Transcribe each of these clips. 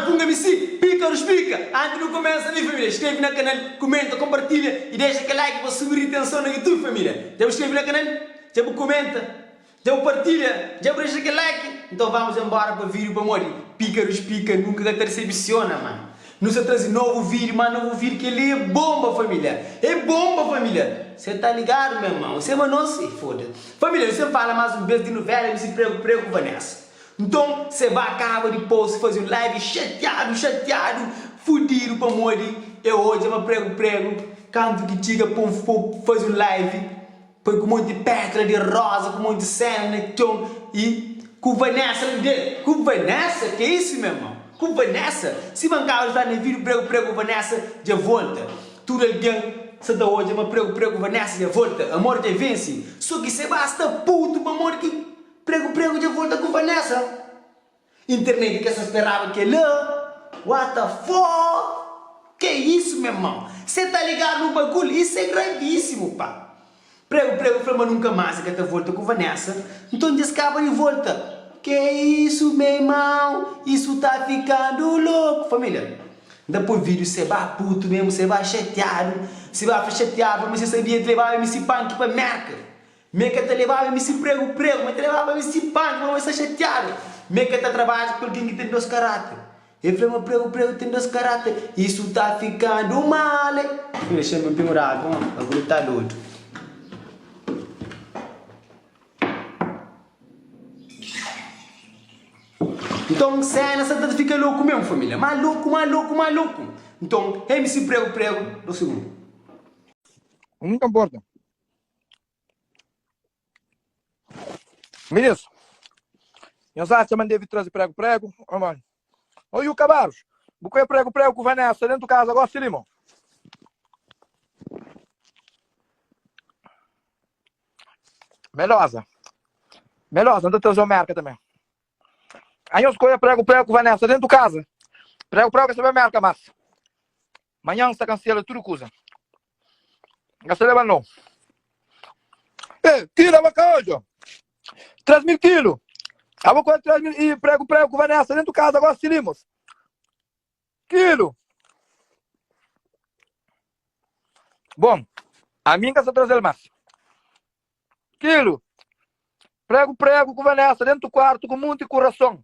punga-me sim, pica ou explica. Antes não começa ali, família. Inscreve no canal, comenta, compartilha e deixa aquele like para subir a atenção no YouTube, família. Já inscreve no canal? Já comenta? Já partilha? Já deixa aquele like? Então vamos embora para o vídeo, para morrer. Pícaros, pica, nunca te decepciona, mano. Não se traz novo vídeo, mas novo vídeo que ele é bomba, família. É bomba, família. Você tá ligado, meu irmão? Você, mas não se foda. Família, você fala mais um beijo de novela e se prego, Vanessa. Então, você vai acabar de post, fazer um live chateado, fudido para morrer. Eu hoje eu prego, canto que tiga para fazer um live. Põe com um monte de pedra de rosa, com um monte de cena, e com Vanessa dele. Com Vanessa? Que é isso, meu irmão? Com Vanessa? Se bancava está no vídeo, prego, Vanessa, de volta. Tudo alguém, se dá hoje, eu prego, Vanessa, de volta. Amor de vence. Só que você basta puto, para amor que prego, de volta com Vanessa. Internet que você esperava que lá. What the fuck? Que isso, meu irmão? Você tá ligado no bagulho? Isso é gravíssimo, pá. Prego, mas nunca mais que eu volta com Vanessa. Então descaba de volta. Que isso, meu irmão? Isso tá ficando louco, família. Depois do vídeo você vai puto mesmo, você vai chateado. Você vai chateado, mas você sabia que levava MC Punk para merca. Meca te levava MC prego, mas te levava MC Punk, mas você chateado. Meca te trabalha com alguém que tem dois caráter. Eu falei, mas prego tem dois caráter. Isso tá ficando mal, hein? Deixa-me pendurar, agora tá doido. Então, cena, você fica louco mesmo, família. Maluco. Então, MC prego, do segundo. Nunca importa. Ministro, eu já te mandei vir trazer prego, mano. Oi, o Cabaros. Buquei prego com Vanessa dentro do casa, agora se limão. Melhosa, anda trazer o merca também. Aí eu escolho prego com Vanessa dentro do casa. Prego que você vai merca, mas. Amanhã você cancela tudo coisa. Você leva não. Ei, tira a vaca hoje, ó. 3.000 quilos. Eu vou comer 3.000 e prego com Vanessa dentro do casa, agora se limos. Quilo. Bom, a minha casa trazer mais. Quilo. Prego com Vanessa dentro do quarto com muito coração.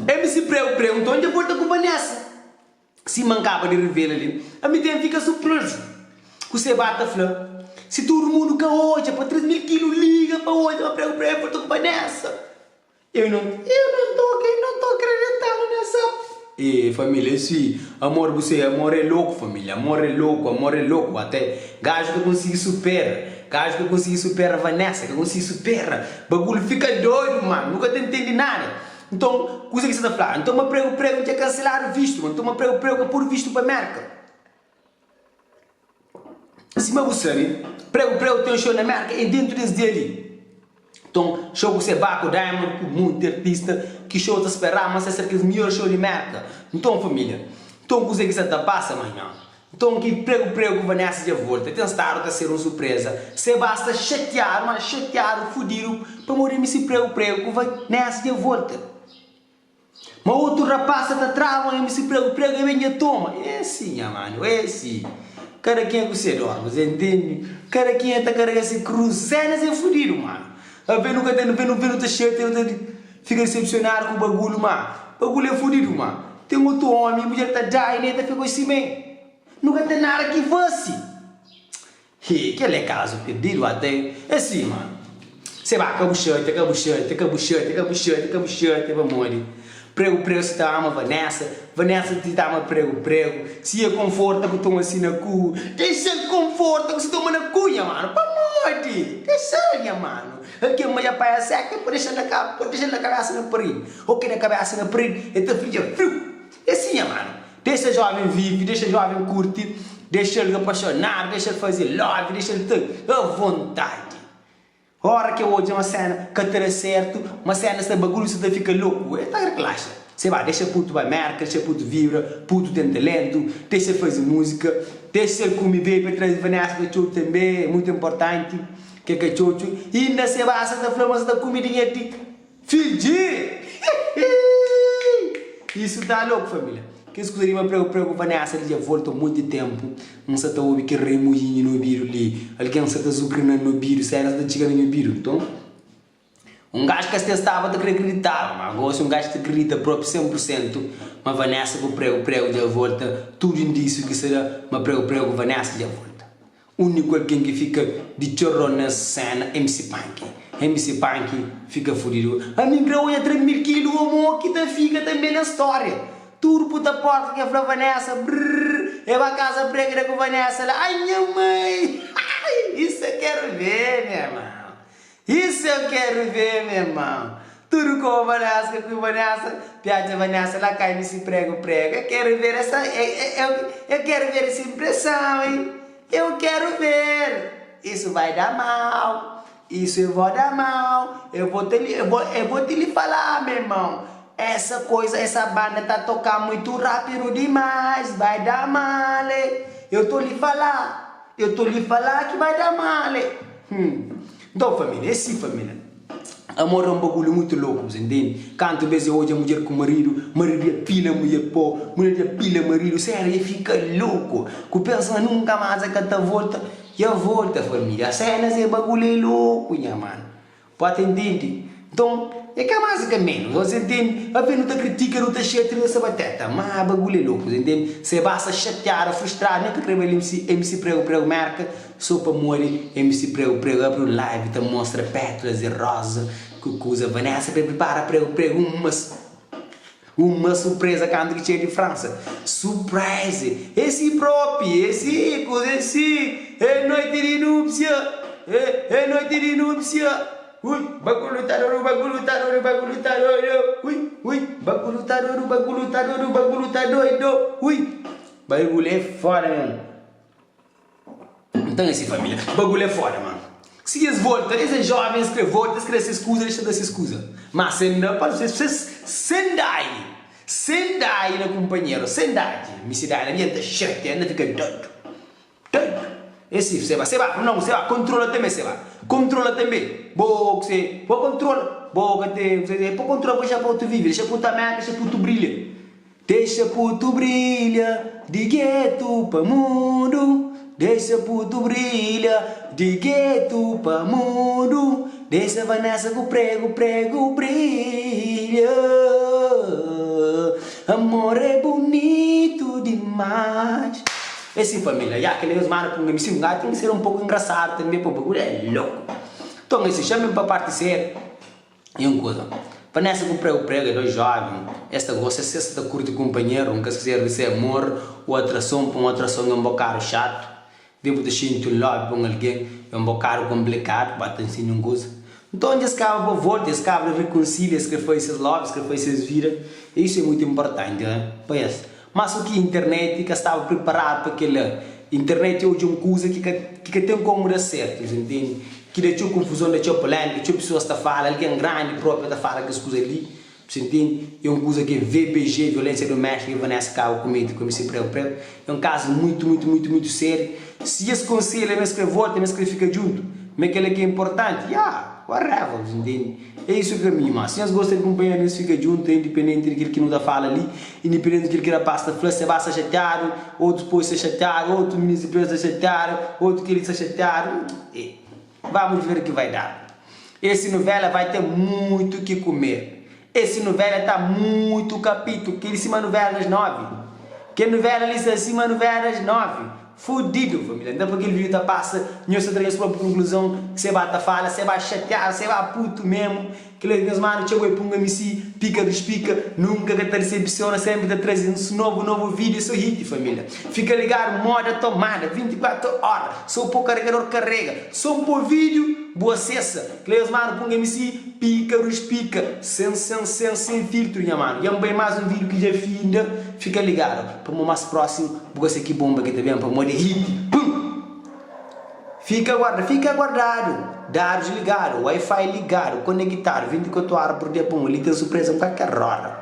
MC prego, então onde eu volto com Vanessa? Se mancava de revela ali, a minha fica surpreso. Você bate a flor. Se todo mundo que hoje é para 3.000 quilos, liga para hoje, eu prego, volto com Vanessa. Eu não tô acreditando nessa. E família, sim, amor é louco, família, amor é louco, até gajo que consegue superar a Vanessa, que consegue superar, bagulho fica doido, mano, nunca te entendi nada. Então, coisa que você está falando, então eu prego de cancelar o visto, então eu prego por visto para a América. Se você sabe, prego tem um show na América e dentro desse dele. Então, show com Sebaco, Diamond, com muito artista, que show te esperar, mas é cerca do melhor show de merda. Então, família, então coisa que você está passa amanhã. Então, que prego, Vanessa de volta, tem estado a ser uma surpresa. Você basta chatear, fudido, para morrer se prego, com Vanessa de volta. Mas outro rapaz está trava, MC prego, e vem e toma. É assim, mano, é assim. Cada quem é que você dorme, você entende? Cada quem é que carrega esse cruz, cenas é fudido, mano. A ver nunca tem, não fica decepcionado com o bagulho, mano. O bagulho é fudido, mano. Tem outro homem, a mulher tá já e nem ficou assim mesmo. Nunca tem nada que fosse. Que é caso perdido até. É assim, mano. Você vai, cabuchante, vamos morrer. Prego, se te ama Vanessa te ama prego. Se é conforta que toma assim na cu, deixa ele conforta que se toma na cunha, mano. Pra morte, deixa, mano. Aqui a mulher pai seca, pode deixar na cabeça na parede. O que na cabeça na parede, é teu filho frio. É assim, mano. Deixa o jovem vive, deixa o jovem curtir, deixa ele apaixonar, deixa ele fazer love, deixa ele ter à vontade. Hora que hoje é uma cena que terá certo, uma cena esse bagulho você fica louco, tá relaxa. Você vai, deixa puto vai merca, deixa puto vibra, puto tem talento, deixa fazer música, deixa ele comer bem para trazer Vanessa que eu também, é muito importante. que cachocho, e ainda se basta da flama da comidinha de Fiji. Isso tá louco, família. Que escusaria uma preocupação nessa, ele já voltou muito tempo. Não se tá ouvindo que remoinho no biro ali. Alguém se tá zucrindo no biro, se era da chegando no biro. Então, gajo que estava a acreditar, mas agora um gajo que acredita próprio 100%, mas Vanessa com o prego já volta, tudo indício que será, mas prego Vanessa já volta. O único alguém que fica de chorro na cena, MC Punk. MC Punk fica fodido. A mim grau é 3.000 quilos, o amor que fica também na história. Tudo puta porta que é para Vanessa, brrr, eu a casa prega com Vanessa, ai minha mãe, isso eu quero ver, meu irmão. Isso eu quero ver, meu irmão. Tudo com a Vanessa, piada Vanessa, lá cai nesse prego. Eu quero ver essa, eu quero ver essa impressão, hein? Eu quero ver. Isso vai dar mal. Isso eu vou dar mal. Eu vou te lhe falar, meu irmão. Essa coisa, essa banda tá tocando muito rápido demais. Vai dar mal. Eu tô lhe falar que vai dar mal. Então, família, esse família, amor é um bagulho muito louco, você entende? Quando vê hoje a mulher com o marido é pila mulher pô, mulher é pila marido, sério, ele fica louco. Que pensa nunca mais a cada volta, e a volta, família. A cena é bagulho louco, minha mano. Pode entender? Então, é que mais que menos, você entende? A não te critica, não te chateia essa batata, mas bagulho é louco, você entende? Você basta chatear, frustrado, nem que trabalha MC Prego marca, só para morrer, MC Prego abre o live, te mostra pétalas e rosa, que coisa, Vanessa prepara Prego uma surpresa quando que chega de França, surprise, esse próprio, esse, é noite de núpcia, é noite de núpcia. Ui, bagulho taroro, ui, bagulho tá doido, ui, bagulho é fora, mano. Então assim, família, bagulho é fora, mano. Se eles voltam, esses jovens que voltam, eles se excusam, eles se excusam. Mas se não, para vocês, sendai na companheiro, sendai, me se dá na minha chete, ainda fica doido. Esse, você vai, controla também, boa, você, pô, controla, boa, você, pô, controla, deixa para tu viver, deixa para tu merda, deixa para tu brilha. Deixa para tu brilha, de gueto para mundo, deixa para tu brilha, de gueto para mundo, deixa Vanessa com prego brilha. Amor é bonito demais. Esse família, já que eles mandam para um MC, um gato tem que ser um pouco engraçado também, para o bagulho é louco. Então, esse chamem para participar. E uma coisa, Vanessa com prego, dois jovens, esta gosta, se esta curte companheiro, nunca se serve ser amor, ou atração é um bocado chato. Devo deixar em love com alguém, é um bocado complicado, bate assim uma coisa. Então, eles acabam por volta, eles acabam reconciliar, que foi esses loves, que foi esses vidas, isso é muito importante, né? Pois. Mas o que a internet que estava preparado para aquela internet hoje é uma coisa que tem como dar certo, entende? Que deixou confusão, deixou polêmica, deixou pessoas que falam, alguém grande próprio que fala que as coisas ali, você entende? É uma coisa que é VBG, violência doméstica, que Vanessa acaba comigo, como se prego. É um caso muito sério. Se esse conselho é que volta, mas que fica junto, mas aquele que é importante, whatever, entende? É isso que é mim, mas se eles gostam de acompanhar, eles ficam juntos, independente daquilo que não dá fala ali, independente daquilo que passa, você vai ser chateado, outros depois se chatearam, outros ministros de empresa se chatearam, outros que eles se chatearam. Vamos ver o que vai dar. Esse novela vai ter muito o que comer. Esse novela está muito capítulo, que ele se novela das 9. Que novela ali se acima novela das 9. Fudido, família. Então, porque aquele vídeo tá passa, não se traz a própria conclusão, que você vai fala, você vai chatear, você vai puto mesmo. Que meus manos chegou e punga MC, pica dos pica, nunca que te decepciona, sempre te trazendo um novo vídeo, seu hit, família. Fica ligado, moda tomada, 24 horas, sou pouco carregador, carrega, sou um bom vídeo, boa cessa. Que meus manos punga MC, pica dos pica, sem filtro, minha mano. E é bem mais um vídeo que já finda, fica ligado. Para o mais próximo, você que bomba que também, para o modo hit, pum! Fica guardado, dados ligados, Wi-Fi ligado, conectado, 24 horas por dia, pum, ele tem surpresa para qualquer hora.